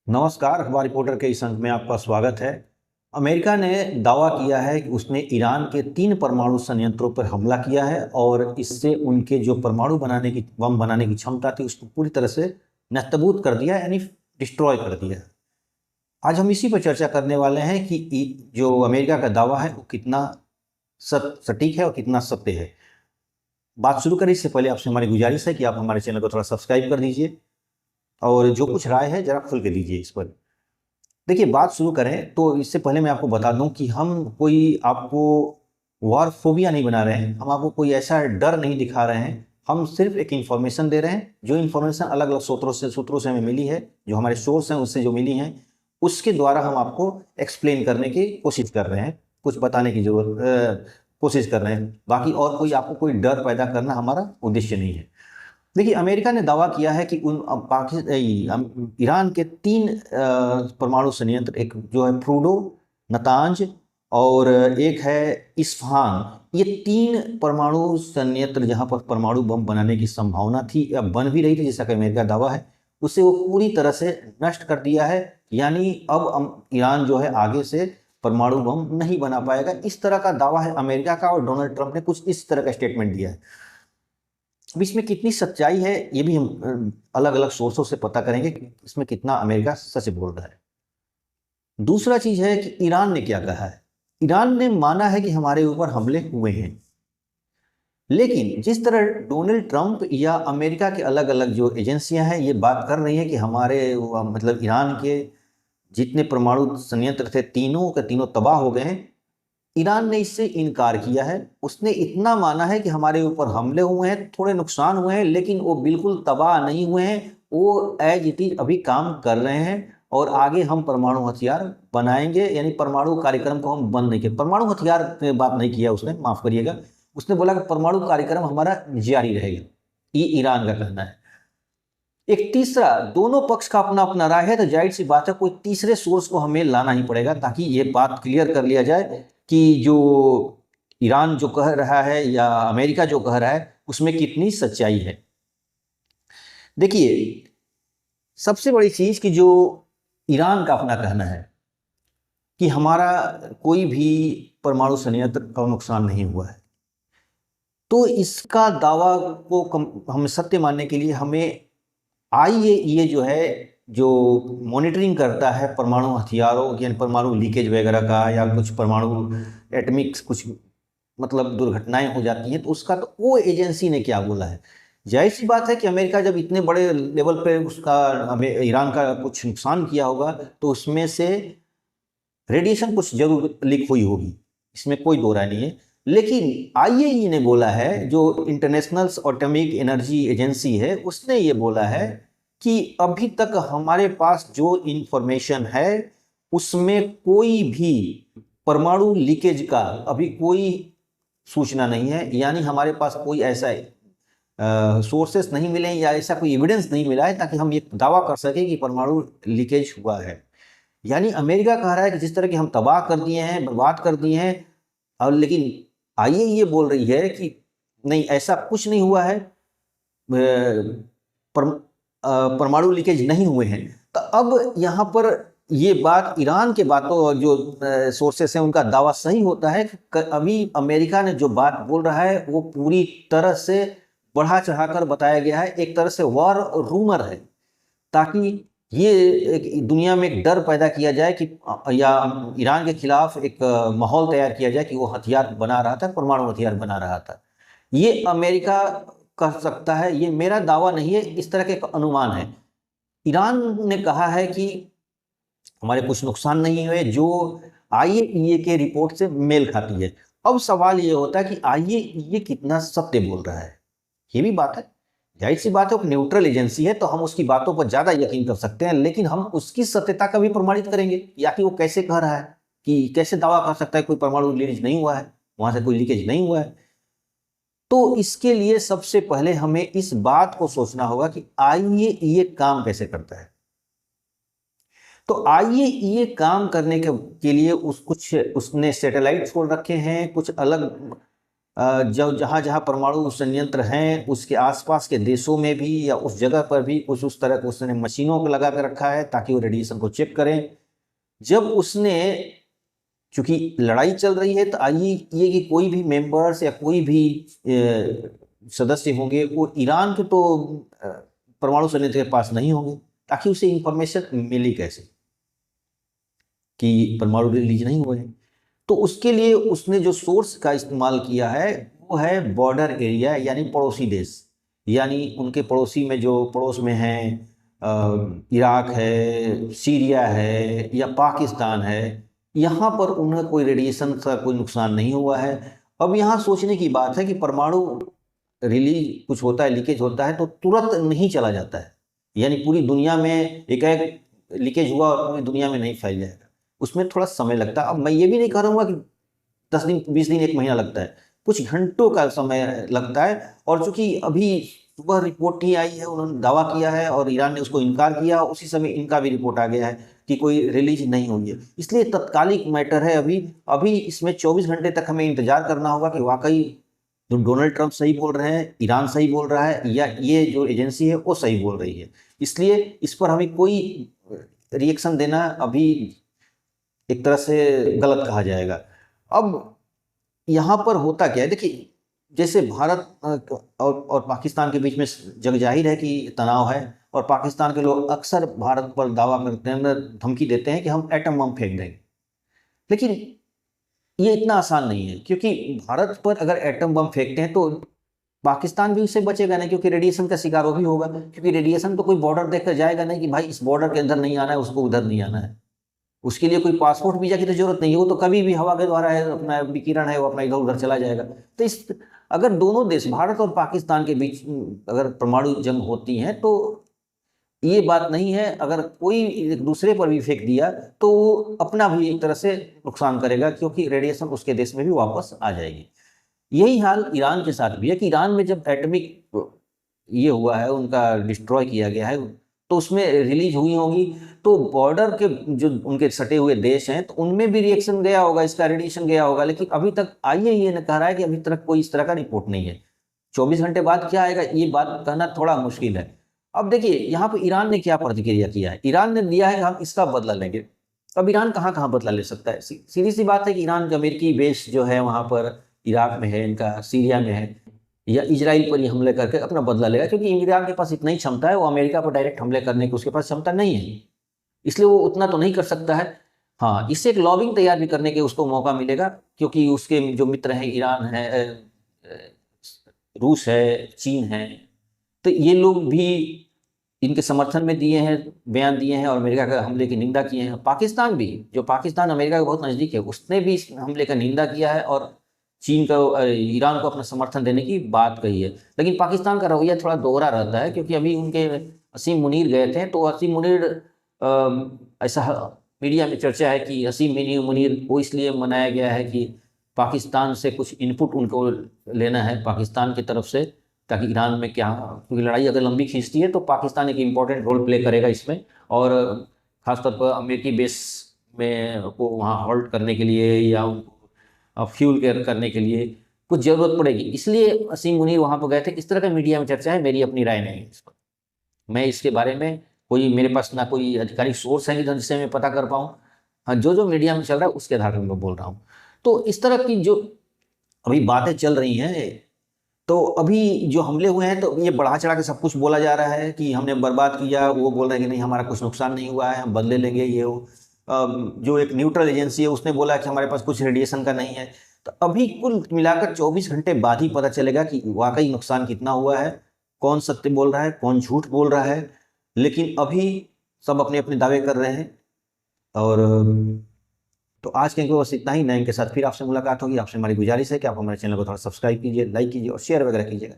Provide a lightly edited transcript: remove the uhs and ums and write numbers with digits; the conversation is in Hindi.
नमस्कार, अखबार रिपोर्टर के इस अंक में आपका स्वागत है। अमेरिका ने दावा किया है कि उसने ईरान के 3 परमाणु संयंत्रों पर हमला किया है और इससे उनके जो परमाणु बनाने की बम बनाने की क्षमता थी उसको पूरी तरह से नष्टबूद कर दिया, यानी डिस्ट्रॉय कर दिया। आज हम इसी पर चर्चा करने वाले हैं कि जो अमेरिका का दावा है वो कितना सटीक है और कितना सत्य है। बात शुरू करें इससे पहले आपसे हमारी गुजारिश है कि आप हमारे चैनल को थोड़ा सब्सक्राइब कर दीजिए और जो कुछ राय है जरा खुल के दीजिए इस पर। देखिए, बात शुरू करें तो इससे पहले मैं आपको बता दूं कि हम कोई आपको वॉर फोबिया नहीं बना रहे हैं, हम आपको कोई ऐसा डर नहीं दिखा रहे हैं। हम सिर्फ एक इन्फॉर्मेशन दे रहे हैं, जो इन्फॉर्मेशन अलग अलग सूत्रों से हमें मिली है, जो हमारे सोर्स हैं उससे जो मिली हैं, उसके द्वारा हम आपको एक्सप्लेन करने की कोशिश कर रहे हैं, कुछ बताने की कोशिश कर रहे हैं। बाकी और कोई आपको कोई डर पैदा करना हमारा उद्देश्य नहीं है। देखिए, अमेरिका ने दावा किया है कि ईरान के 3 परमाणु संयंत्र, एक जो है फ्रूडो, नतांज और एक है इस्फहान, ये 3 परमाणु संयंत्र जहां पर परमाणु बम बनाने की संभावना थी या बन भी रही थी, जैसा कि अमेरिका का दावा है, उसे वो पूरी तरह से नष्ट कर दिया है। यानी अब ईरान जो है आगे से परमाणु बम नहीं बना पाएगा, इस तरह का दावा है अमेरिका का। और डोनाल्ड ट्रंप ने कुछ इस तरह का स्टेटमेंट दिया है। अब इसमें कितनी सच्चाई है ये भी हम अलग अलग सोर्सों से पता करेंगे कि इसमें कितना अमेरिका सच बोल रहा है। दूसरा चीज है कि ईरान ने क्या कहा है। ईरान ने माना है कि हमारे ऊपर हमले हुए हैं, लेकिन जिस तरह डोनाल्ड ट्रंप या अमेरिका के अलग अलग जो एजेंसियां हैं ये बात कर रही हैं कि हमारे मतलब ईरान के जितने परमाणु संयंत्र थे तीनों के तीनों तबाह हो गए हैं, ईरान ने इससे इनकार किया है। उसने इतना माना है कि हमारे ऊपर हमले हुए हैं, थोड़े नुकसान हुए हैं, लेकिन वो बिल्कुल तबाह नहीं हुए हैं। वो एज इट इज अभी काम कर रहे हैं और आगे हम परमाणु हथियार बनाएंगे, यानी परमाणु कार्यक्रम को हम बंद नहीं किए। परमाणु हथियार पे बात नहीं किया उसने, माफ करिएगा, उसने बोला कि परमाणु कार्यक्रम हमारा जारी रहेगा। ये ईरान का कहना है। एक तीसरा, दोनों पक्ष का अपना अपना राय है, तो जाहिर सी बात है कोई तीसरे सोर्स को हमें लाना ही पड़ेगा ताकि ये बात क्लियर कर लिया जाए कि जो ईरान जो कह रहा है या अमेरिका जो कह रहा है उसमें कितनी सच्चाई है। देखिए, सबसे बड़ी चीज कि जो ईरान का अपना कहना है कि हमारा कोई भी परमाणु संयंत्र का नुकसान नहीं हुआ है, तो इसका दावा को हम सत्य मानने के लिए हमें आईएईए जो है, जो मॉनिटरिंग करता है परमाणु हथियारों यानी परमाणु लीकेज वगैरह का, या कुछ परमाणु एटमिक्स कुछ मतलब दुर्घटनाएं हो जाती हैं, तो उसका तो वो एजेंसी ने क्या बोला है। जाहिर सी बात है कि अमेरिका जब इतने बड़े लेवल पे उसका ईरान का कुछ नुकसान किया होगा तो उसमें से रेडिएशन कुछ जरूर लीक हुई होगी, इसमें कोई दो राय नहीं है। लेकिन आईएईए ने बोला है, जो इंटरनेशनल एटॉमिक एनर्जी एजेंसी है, उसने ये बोला है कि अभी तक हमारे पास जो इंफॉर्मेशन है उसमें कोई भी परमाणु लीकेज का अभी कोई सूचना नहीं है। यानी हमारे पास कोई ऐसा सोर्सेस नहीं मिले या ऐसा कोई एविडेंस नहीं मिला है ताकि हम ये दावा कर सकें कि परमाणु लीकेज हुआ है। यानी अमेरिका कह रहा है कि जिस तरह के हम तबाह कर दिए हैं, बर्बाद कर दिए हैं, और लेकिन आईएईए बोल रही है कि नहीं, ऐसा कुछ नहीं हुआ है, परमाणु लीकेज नहीं हुए हैं। तो अब यहाँ पर ये बात ईरान के बातों जो सोर्सेस हैं उनका दावा सही होता है कि अभी अमेरिका ने जो बात बोल रहा है वो पूरी तरह से बढ़ा चढ़ाकर बताया गया है, एक तरह से वॉर रूमर है, ताकि ये एक दुनिया में एक डर पैदा किया जाए कि या ईरान के खिलाफ एक माहौल तैयार किया जाए कि वो हथियार बना रहा था, परमाणु हथियार बना रहा था। ये अमेरिका कर सकता है, ये मेरा दावा नहीं है, इस तरह के एक अनुमान है। ईरान ने कहा है कि हमारे कुछ नुकसान नहीं हुए, जो आईएईए के रिपोर्ट से मेल खाती है। अब सवाल ये होता है कि आईएईए कितना सत्य बोल रहा है, ये भी बात है। जाहिर सी बात है, वो न्यूट्रल एजेंसी है तो हम उसकी बातों पर ज्यादा यकीन कर सकते हैं, लेकिन हम उसकी सत्यता का भी प्रमाणित करेंगे, या कि वो कैसे कह रहा है, कि कैसे दावा कर सकता है कोई परमाणु लीकेज नहीं हुआ है, वहां से कोई लीकेज नहीं हुआ है। तो इसके लिए सबसे पहले हमें इस बात को सोचना होगा कि आईएईए काम कैसे करता है। तो आईएईए काम करने के लिए उसने सैटेलाइट छोड़ रखे हैं, कुछ अलग जो जहाँ जहाँ परमाणु संयंत्र हैं उसके आसपास के देशों में भी या उस जगह पर भी कुछ उस तरह के उसने मशीनों को लगा कर रखा है ताकि वो रेडिएशन को चेक करें। जब उसने, चूंकि लड़ाई चल रही है, तो आइए ये कि कोई भी मेंबर्स या कोई भी सदस्य होंगे वो ईरान के तो परमाणु संयंत्र के पास नहीं होंगे, ताकि उसे इंफॉर्मेशन मिली कैसे कि परमाणु रिलीज नहीं हुए हैं। तो उसके लिए उसने जो सोर्स का इस्तेमाल किया है वो है बॉर्डर एरिया, यानी पड़ोसी देश, यानी उनके पड़ोसी में जो पड़ोस में हैं, इराक है, सीरिया है या पाकिस्तान है, यहाँ पर उन्हें कोई रेडिएशन का कोई नुकसान नहीं हुआ है। अब यहाँ सोचने की बात है कि परमाणु रिलीज कुछ होता है, लीकेज होता है, तो तुरंत नहीं चला जाता है, यानी पूरी दुनिया में एक लीकेज हुआ और पूरी दुनिया में नहीं फैल जाएगा, उसमें थोड़ा समय लगता है। अब मैं ये भी नहीं कहूँगा कि 10 दिन, 20 दिन, 1 महीना लगता है, कुछ घंटों का समय लगता है। और चूंकि अभी सुबह रिपोर्ट ही आई है, उन्होंने दावा किया है और ईरान ने उसको इनकार किया, उसी समय इनका भी रिपोर्ट आ गया है कि कोई रिलीज नहीं हुई है, इसलिए तत्कालिक मैटर है। अभी इसमें 24 घंटे तक हमें इंतजार करना होगा कि वाकई डोनाल्ड ट्रंप सही बोल रहे हैं, ईरान सही बोल रहा है, या ये जो एजेंसी है वो सही बोल रही है। इसलिए इस पर हमें कोई रिएक्शन देना अभी एक तरह से गलत कहा जाएगा। अब यहाँ पर होता क्या है, देखिए, जैसे भारत और पाकिस्तान के बीच में जग जाहिर है कि तनाव है, और पाकिस्तान के लोग अक्सर भारत पर दावा करते हैं, धमकी देते हैं कि हम एटम बम फेंक देंगे। लेकिन ये इतना आसान नहीं है, क्योंकि भारत पर अगर एटम बम फेंकते हैं तो पाकिस्तान भी उससे बचेगा नहीं, क्योंकि रेडिएशन का शिकार वो भी होगा, क्योंकि रेडिएशन तो कोई बॉर्डर देखकर जाएगा नहीं कि भाई इस बॉर्डर के अंदर नहीं आना है, उसको उधर नहीं आना है। उसके लिए कोई पासपोर्ट वीजा की तो जरूरत नहीं है, वो तो कभी भी हवा के द्वारा है, अपना विकिरण है, वो अपना इधर उधर चला जाएगा। तो इस अगर दोनों देश, भारत और पाकिस्तान के बीच अगर परमाणु जंग होती है, तो ये बात नहीं है, अगर कोई एक दूसरे पर भी फेंक दिया तो वो अपना भी एक तरह से नुकसान करेगा, क्योंकि रेडिएशन उसके देश में भी वापस आ जाएगी। यही हाल ईरान के साथ भी है कि ईरान में जब एटॉमिक ये हुआ है, उनका डिस्ट्रॉय किया गया है, तो उसमें रिलीज हुई होगी, तो बॉर्डर के जो उनके सटे हुए देश हैं तो उनमें भी रिएक्शन गया होगा, इसका रेडिएशन गया होगा। लेकिन अभी तक IAEA ने कह रहा है कि अभी तक कोई इस तरह का रिपोर्ट नहीं है। 24 घंटे बाद क्या आएगा ये बात कहना थोड़ा मुश्किल है। अब देखिए यहाँ पर ईरान ने क्या प्रतिक्रिया किया है। ईरान ने दिया है हम इसका बदला लेंगे। अब ईरान कहाँ कहाँ बदला ले सकता है? सीधी सी बात है कि ईरान अमेरिकी बेस जो है वहाँ पर इराक में है, इनका सीरिया में है, या इजराइल पर ही हमले करके अपना बदला लेगा, क्योंकि ईरान के पास इतना ही क्षमता है, वो अमेरिका पर डायरेक्ट हमले करने की उसके पास क्षमता नहीं है, इसलिए वो उतना तो नहीं कर सकता है। हाँ, इससे एक लॉबिंग तैयार भी करने के उसको मौका मिलेगा, क्योंकि उसके जो मित्र हैं, ईरान है, रूस है, चीन है, तो ये लोग भी इनके समर्थन में दिए हैं, बयान दिए हैं और अमेरिका के हमले की निंदा किए हैं। पाकिस्तान भी, जो पाकिस्तान अमेरिका के बहुत नज़दीक है, उसने भी इस हमले का निंदा किया है और चीन का, ईरान को अपना समर्थन देने की बात कही है। लेकिन पाकिस्तान का रवैया थोड़ा दोहरा रहता है, क्योंकि अभी उनके असीम मुनीर गए थे, तो असीम मुनीर, ऐसा मीडिया में चर्चा है कि असीम मुनीर को इसलिए मनाया गया है कि पाकिस्तान से कुछ इनपुट उनको लेना है, पाकिस्तान की तरफ से, ताकि ईरान में क्या, क्योंकि लड़ाई अगर लंबी खींचती है तो पाकिस्तान एक इम्पॉर्टेंट रोल प्ले करेगा इसमें, और ख़ासतौर पर अमेरिकी बेस में को वहाँ हॉल्ट करने के लिए या फ्यूल केयर करने के लिए कुछ ज़रूरत पड़ेगी, इसलिए असीम मुनीर वहाँ पर गए थे। इस तरह का मीडिया में चर्चा है, मेरी अपनी राय नहीं है इस पर। मैं इसके बारे में कोई, मेरे पास ना कोई आधिकारिक सोर्स है जिससे मैं पता कर पाऊँ। हाँ, जो मीडिया में चल रहा है उसके आधार पर मैं बोल रहा हूँ। तो इस तरह की जो अभी बातें चल रही हैं, तो अभी जो हमले हुए हैं तो ये बढ़ा चढ़ा के सब कुछ बोला जा रहा है कि हमने बर्बाद किया, वो बोल रहे हैं कि नहीं हमारा कुछ नुकसान नहीं हुआ है, हम बदले लेंगे, ये वो। जो एक न्यूट्रल एजेंसी है उसने बोला कि हमारे पास कुछ रेडिएशन का नहीं है। तो अभी कुल मिलाकर 24 घंटे बाद ही पता चलेगा कि वाकई नुकसान कितना हुआ है, कौन सत्य बोल रहा है, कौन झूठ बोल रहा है। लेकिन अभी सब अपने अपने दावे कर रहे हैं। और तो आज के बस इतना ही। नए के साथ फिर आपसे मुलाकात होगी। आपसे हमारी गुजारिश है कि आप हमारे चैनल को थोड़ा सब्सक्राइब कीजिए, लाइक कीजिए और शेयर वगैरह कीजिएगा।